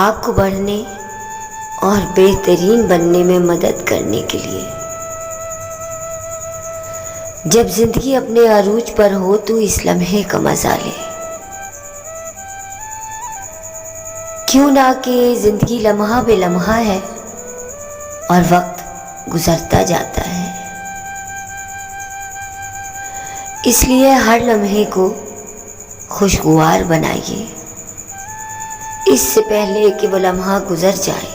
आपको बढ़ने और बेहतरीन बनने में मदद करने के लिए। जब जिंदगी अपने अरूज पर हो तो इस लम्हे का मजा ले। क्यों ना कि जिंदगी लम्हा बे लम्हा है और वक्त गुजरता जाता है, इसलिए हर लम्हे को खुशगवार बनाइए इससे पहले कि वो लम्हा गुजर जाए।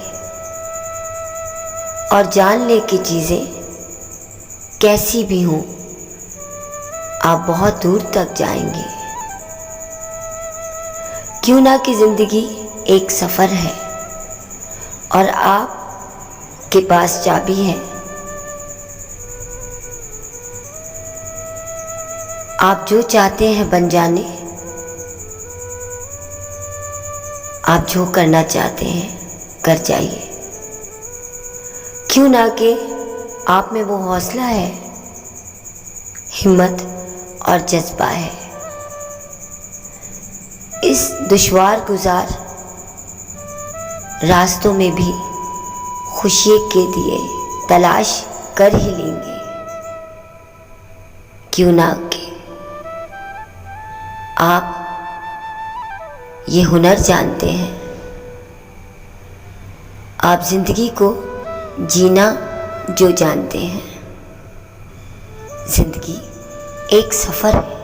और जान ले कि चीज़ें कैसी भी हों आप बहुत दूर तक जाएंगे। क्यों ना कि ज़िंदगी एक सफ़र है और आप के पास चाबी है। आप जो चाहते हैं बन जाने, आप जो करना चाहते हैं कर जाइए। क्यों ना कि आप में वो हौसला है, हिम्मत और जज्बा है। इस दुश्वार गुजार रास्तों में भी खुशी के दिए तलाश कर ही लेंगे। क्यों ना कि आप ये हुनर जानते हैं, आप जिंदगी को जीना जो जानते हैं। जिंदगी एक सफ़र है।